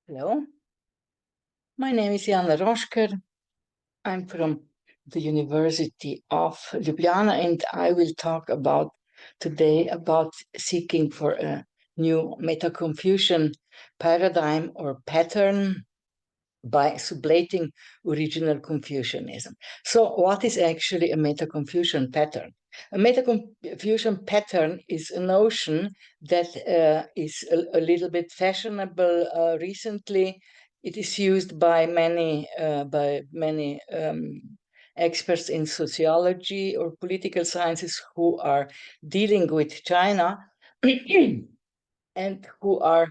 Hello, my name is Jana Roschker. I'm from the University of Ljubljana, and I will talk today about seeking for a new meta-Confucian paradigm or pattern by sublating original Confucianism. So what is actually a meta-Confucian pattern? A meta-Confucian pattern is a notion that is a little bit fashionable recently. It is used by many experts in sociology or political sciences who are dealing with China and who are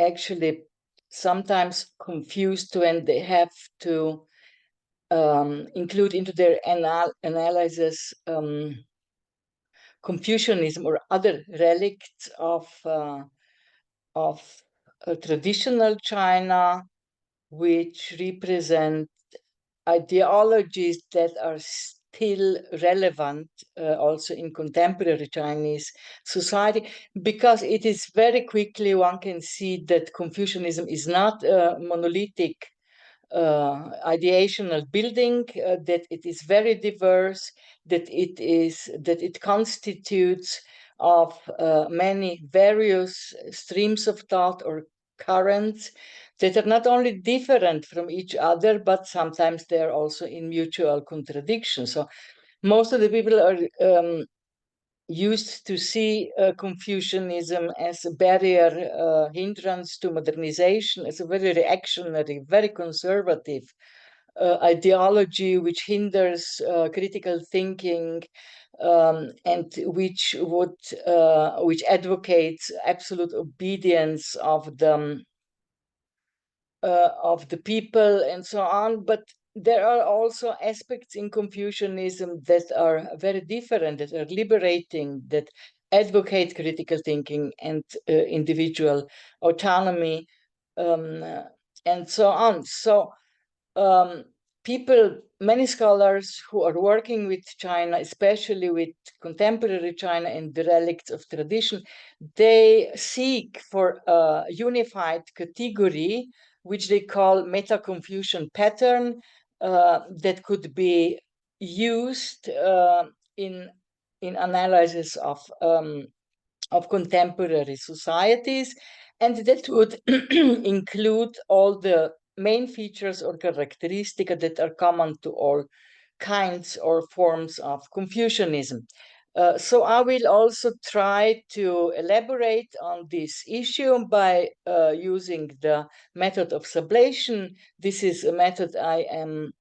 actually sometimes confused when they have to include into their analysis Confucianism or other relics of traditional China, which represent ideologies that are still relevant also in contemporary Chinese society, because it is very quickly one can see that Confucianism is not a monolithic ideational building, that it is very diverse, that it constitutes of many various streams of thought or currents that are not only different from each other, but sometimes they are also in mutual contradiction. So most of the people are used to see Confucianism as a barrier, hindrance to modernization, as a very reactionary, very conservative ideology which hinders critical thinking, and which advocates absolute obedience of the people and so on. But there are also aspects in Confucianism that are very different, that are liberating, that advocate critical thinking and individual autonomy, and so on. So many scholars who are working with China, especially with contemporary China and the relics of tradition, they seek for a unified category, which they call meta-Confucian pattern, that could be used in analysis of contemporary societies, and that would include all the main features or characteristics that are common to all kinds or forms of Confucianism. So I will also try to elaborate on this issue by using the method of sublation. This is a method I am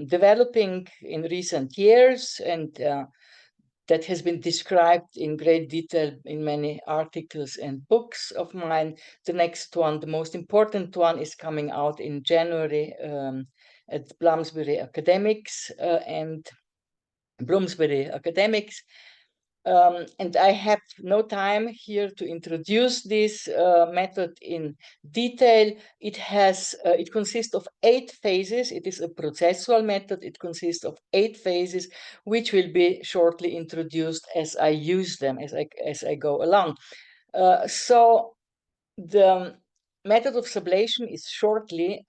developing in recent years, and that has been described in great detail in many articles and books of mine. The next one, the most important one, is coming out in January at Bloomsbury Academics and Bloomsbury Academics. And I have no time here to introduce this method in detail. It consists of 8 phases. It is a processual method. It consists of 8 phases, which will be shortly introduced as I use them, as I go along. So the method of sublation is shortly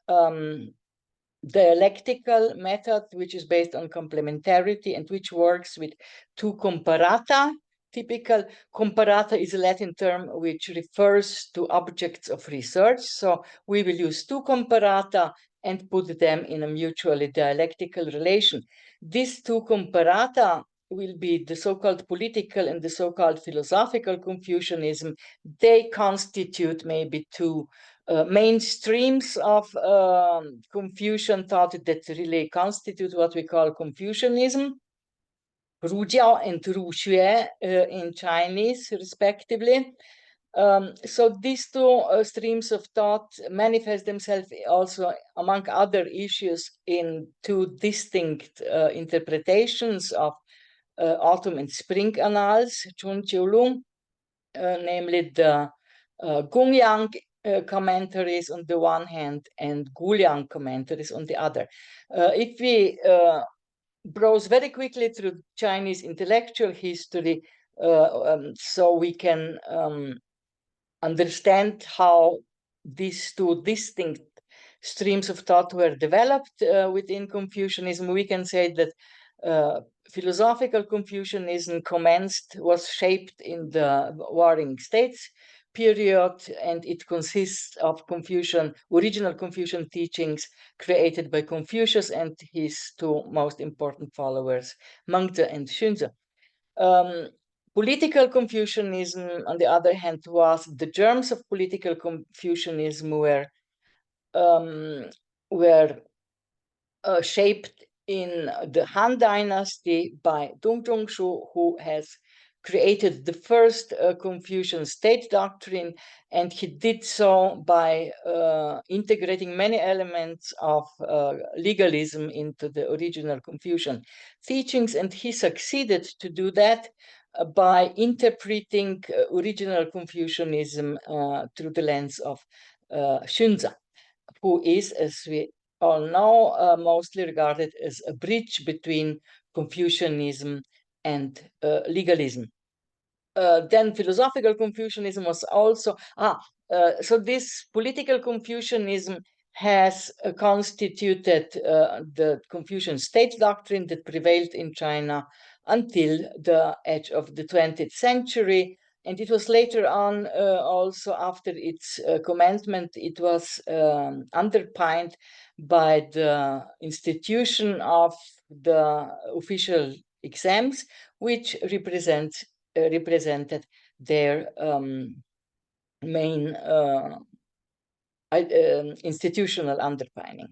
dialectical method, which is based on complementarity and which works with 2 comparata. Typical comparata is a Latin term which refers to objects of research. So we will use 2 comparata and put them in a mutually dialectical relation. These 2 comparata will be the so-called political and the so-called philosophical Confucianism. They constitute maybe 2 mainstreams of Confucian thought that really constitute what we call Confucianism, Rujiao and Ruxue in Chinese, respectively. So these 2 streams of thought manifest themselves also, among other issues, in 2 distinct interpretations of autumn and spring annals, Chunqiulong, namely the Gongyang commentaries on the one hand and Guliang commentaries on the other. If we browse very quickly through Chinese intellectual history, so we can understand how these two distinct streams of thought were developed within Confucianism, we can say that philosophical Confucianism was shaped in the Warring States period, and it consists of original Confucian teachings created by Confucius and his two most important followers, Mengzi and Xunzi. Political Confucianism, on the other hand, was the germs of political Confucianism were shaped in the Han Dynasty by Dong Zhongshu, who has created the first Confucian state doctrine, and he did so by integrating many elements of legalism into the original Confucian teachings, and he succeeded to do that by interpreting original Confucianism through the lens of Xunzi, who is, as we all know, mostly regarded as a bridge between Confucianism and legalism. Then philosophical Confucianism was also, so this political Confucianism has constituted the Confucian state doctrine that prevailed in China until the edge of the 20th century. And it was later on, also after its commencement, it was underpinned by the institution of the official exams, which represented their main institutional underpinning.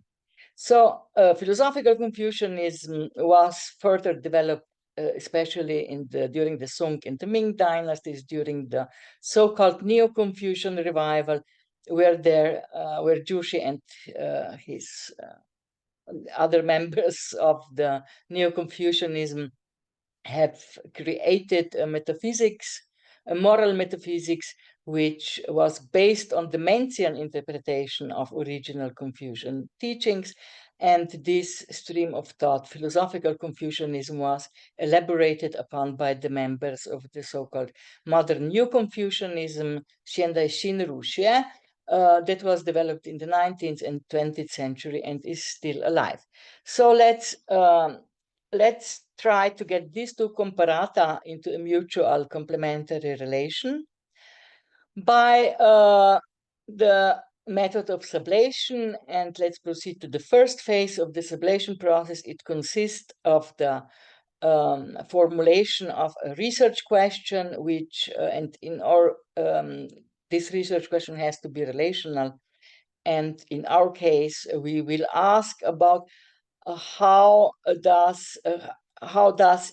So philosophical Confucianism was further developed, especially during the Song and the Ming dynasties, during the so-called Neo-Confucian revival, where Jushi and his other members of the Neo-Confucianism have created a moral metaphysics, which was based on the Mencian interpretation of original Confucian teachings. And this stream of thought, philosophical Confucianism, was elaborated upon by the members of the so-called modern New Confucianism, Xiandai Xinru Xie, that was developed in the 19th and 20th century and is still alive. So let's try to get these two comparata into a mutual complementary relation by the method of sublation. And let's proceed to the first phase of the sublation process. It consists of the formulation of a research question, which, and in our, this research question has to be relational. And in our case, we will ask about how does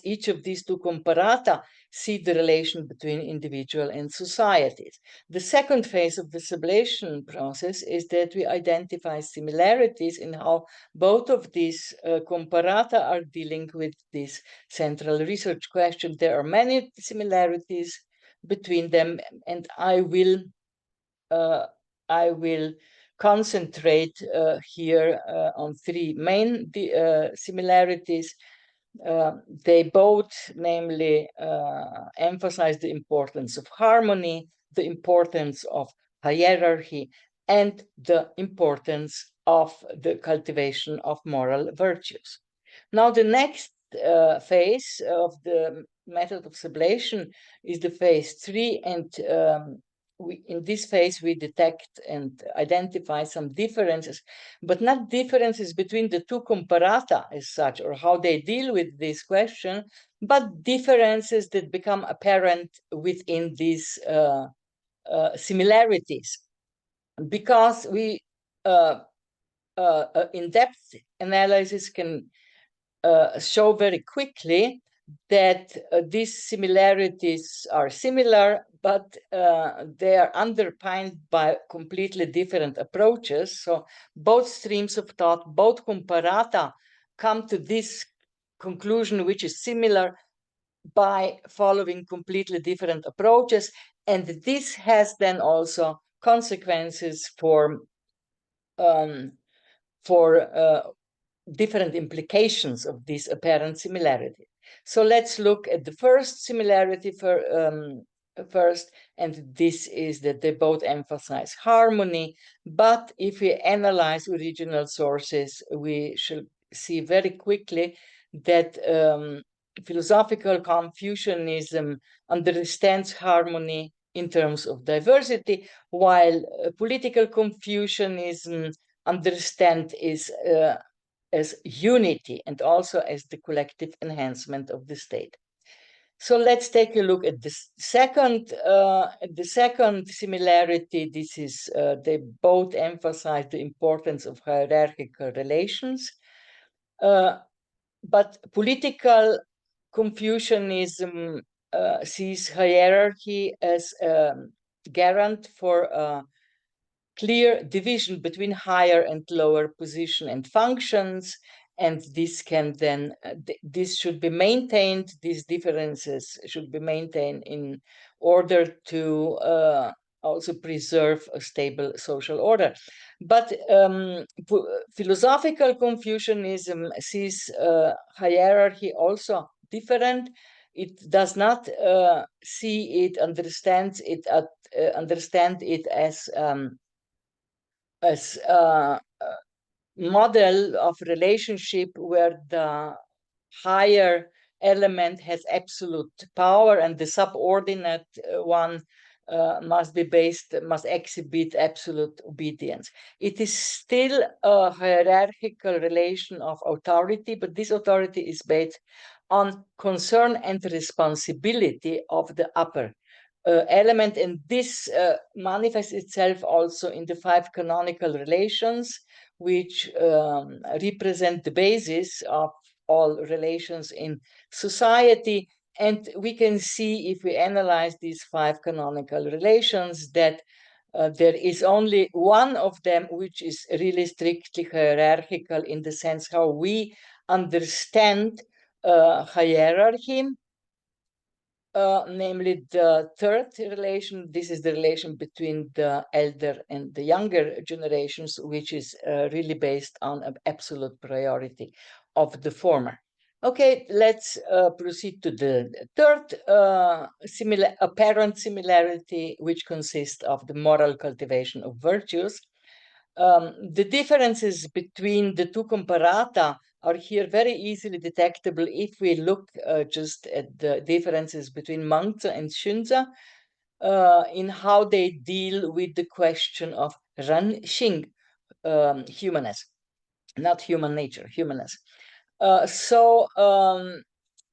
each of these two comparata see the relation between individual and societies. The second phase of the sublation process is that we identify similarities in how both of these comparata are dealing with this central research question. There are many similarities between them, and I will concentrate here on three main similarities. They both, namely, emphasize the importance of harmony, the importance of hierarchy, and the importance of the cultivation of moral virtues. Now, the next phase of the method of sublation is the phase 3, and in this phase, we detect and identify some differences, but not differences between the two comparata as such, or how they deal with this question, but differences that become apparent within these similarities. Because in-depth analysis can show very quickly that these similarities are similar, but they are underpinned by completely different approaches. So both streams of thought, both comparata, come to this conclusion, which is similar, by following completely different approaches. And this has then also consequences for different implications of this apparent similarity. So let's look at the first similarity for first, and this is that they both emphasize harmony. But if we analyze original sources, we shall see very quickly that philosophical Confucianism understands harmony in terms of diversity, while political Confucianism understands is as unity and also as the collective enhancement of the state. So let's take a look at the second similarity. This is they both emphasize the importance of hierarchical relations, but political Confucianism sees hierarchy as a garant for clear division between higher and lower position and functions, and this can then this should be maintained. These differences should be maintained in order to also preserve a stable social order. But philosophical Confucianism sees hierarchy also different. It does not see it, understand it as a model of relationship where the higher element has absolute power and the subordinate one must exhibit absolute obedience. It is still a hierarchical relation of authority, but this authority is based on concern and responsibility of the upper element, and this manifests itself also in the 5 canonical relations, which represent the basis of all relations in society. And we can see, if we analyze these 5 canonical relations, that there is only one of them which is really strictly hierarchical in the sense how we understand hierarchy. Namely the third relation. This is the relation between the elder and the younger generations, which is really based on an absolute priority of the former. Okay, let's proceed to the third apparent similarity, which consists of the moral cultivation of virtues. The differences between the two comparata are here very easily detectable if we look just at the differences between Mangzi and Xunzi in how they deal with the question of Ranxing, humanness, not human nature, humanness.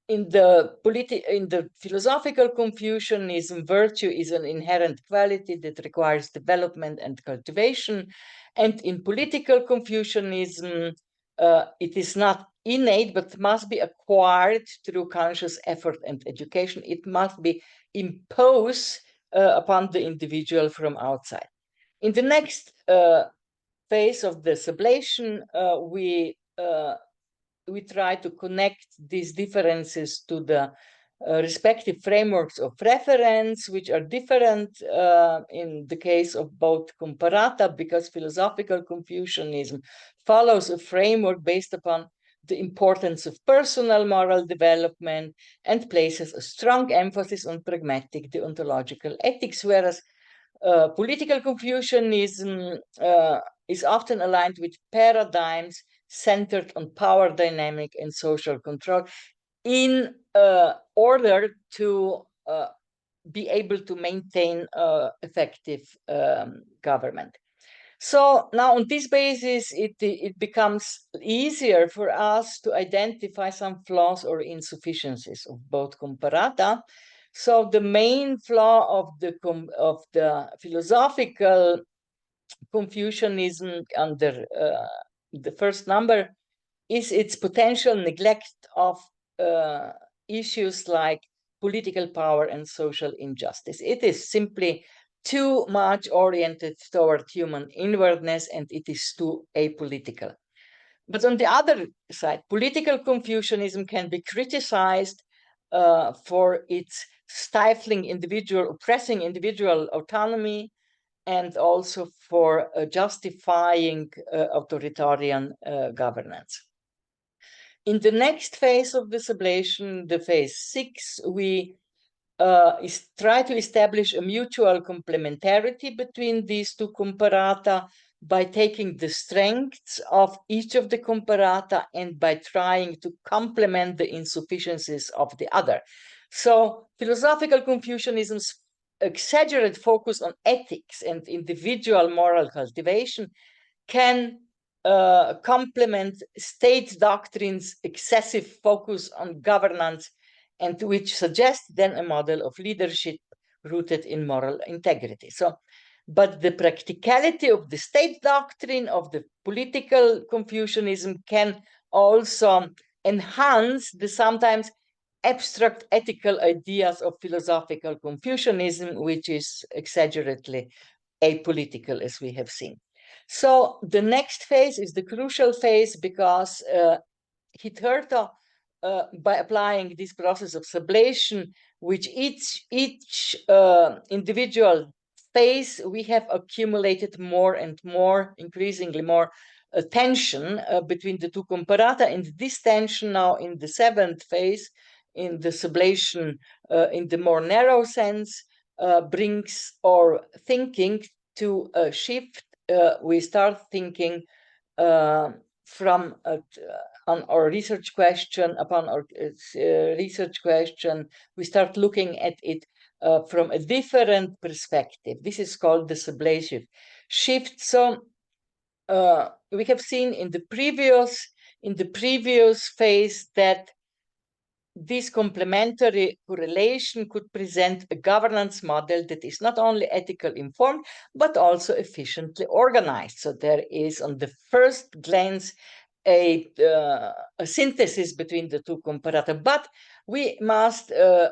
In the philosophical Confucianism, virtue is an inherent quality that requires development and cultivation. And in political Confucianism, it is not innate, but must be acquired through conscious effort and education. It must be imposed upon the individual from outside. In the next phase of the sublation, we try to connect these differences to the respective frameworks of reference, which are different in the case of both comparata, because philosophical Confucianism follows a framework based upon the importance of personal moral development and places a strong emphasis on pragmatic deontological ethics, whereas political Confucianism is often aligned with paradigms centered on power dynamic and social control in order to be able to maintain effective government. So now on this basis, it becomes easier for us to identify some flaws or insufficiencies of both comparata. So the main flaw of the philosophical Confucianism under the first number is its potential neglect of issues like political power and social injustice. It is simply too much oriented toward human inwardness, and it is too apolitical. But on the other side, political Confucianism can be criticized for its stifling oppressing individual autonomy, and also for justifying authoritarian governance. In the next phase of the sublation, the phase 6, we is try to establish a mutual complementarity between these two comparata by taking the strengths of each of the comparata and by trying to complement the insufficiencies of the other. So philosophical Confucianism's exaggerated focus on ethics and individual moral cultivation can complement state doctrine's excessive focus on governance, and which suggests then a model of leadership rooted in moral integrity. So, but the practicality of the state doctrine of the political Confucianism can also enhance the sometimes abstract ethical ideas of philosophical Confucianism, which is exaggeratedly apolitical, as we have seen. So the next phase is the crucial phase, because Hitherto, by applying this process of sublation, which each individual phase, we have accumulated more and more, increasingly more tension between the two comparata, and this tension now in the seventh phase, in the sublation, in the more narrow sense, brings our thinking to a shift. We start thinking from on our research question, upon our research question, we start looking at it from a different perspective. This is called the sublation shift. So we have seen in the previous phase that this complementary correlation could present a governance model that is not only ethically informed, but also efficiently organized. So there is, on the first glance, a synthesis between the two comparata. But we must,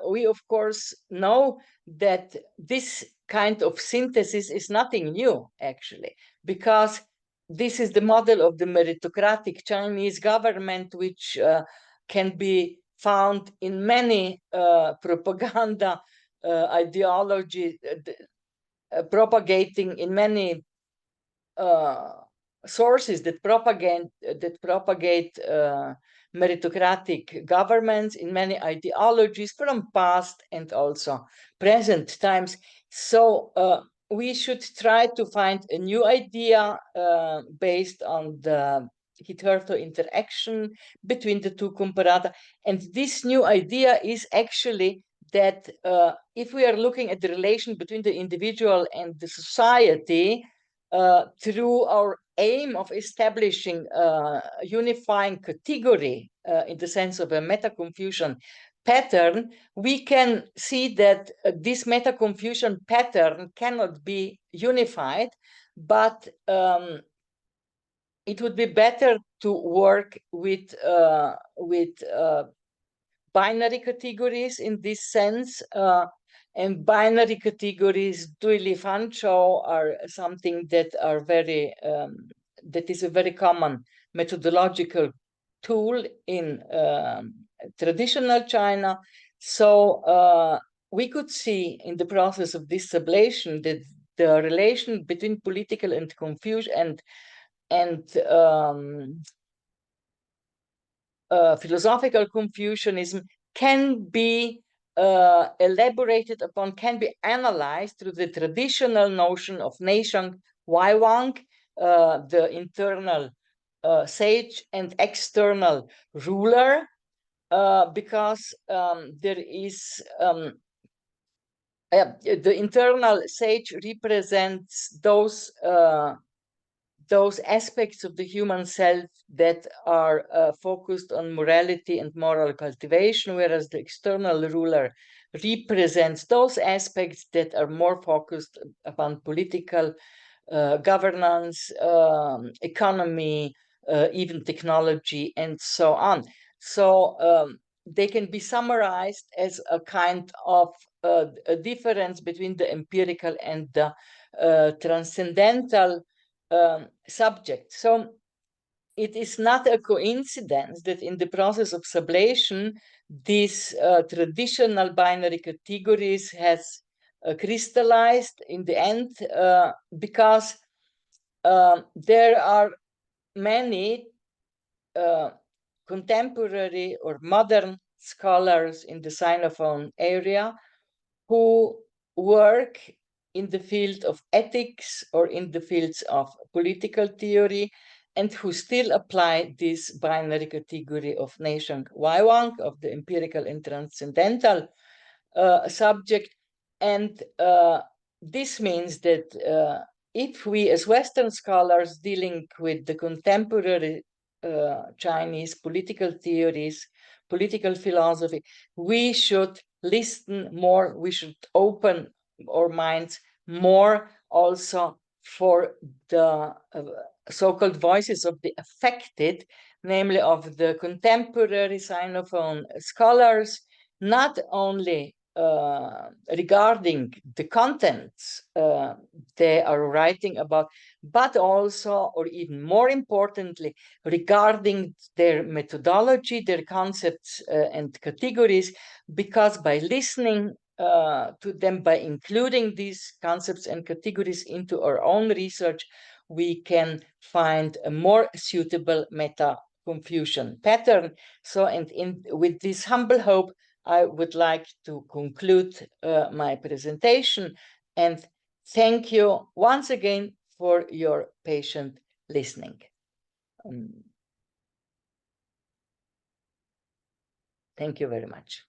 we of course know that this kind of synthesis is nothing new, actually, because this is the model of the meritocratic Chinese government, which can be found in many propaganda ideology, propagating in many sources that propagate meritocratic governments in many ideologies from past and also present times. So we should try to find a new idea based on the hitherto interaction between the two comparata. And this new idea is actually that if we are looking at the relation between the individual and the society, through our aim of establishing a unifying category in the sense of a meta-Confucian pattern, we can see that this meta-Confucian pattern cannot be unified, but it would be better to work with binary categories in this sense. And binary categories, Duili Fanchou, are something that are very, that is a very common methodological tool in traditional China. So we could see in the process of this sublation that the relation between political and Confucian and philosophical Confucianism can be elaborated upon, can be analyzed through the traditional notion of Neisheng Waiwang, the internal sage and external ruler, because there is the internal sage represents those aspects of the human self that are focused on morality and moral cultivation, whereas the external ruler represents those aspects that are more focused upon political governance, economy, even technology, and so on. So they can be summarized as a kind of a difference between the empirical and the transcendental subject. So it is not a coincidence that in the process of sublation, these traditional binary categories has crystallized in the end, because there are many contemporary or modern scholars in the Sinophone area who work in the field of ethics or in the fields of political theory, and who still apply this binary category of Neisheng Waiwang, of the empirical and transcendental subject. And this means that if we as Western scholars dealing with the contemporary Chinese political theories, political philosophy, we should listen more, we should open our minds more also for the so-called voices of the affected, namely of the contemporary Sinophone scholars, not only regarding the contents they are writing about, but also, or even more importantly, regarding their methodology, their concepts and categories, because by listening to them, by including these concepts and categories into our own research, we can find a more suitable meta-Confucian pattern. So, and with this humble hope, I would like to conclude my presentation, and thank you once again for your patient listening. Thank you very much.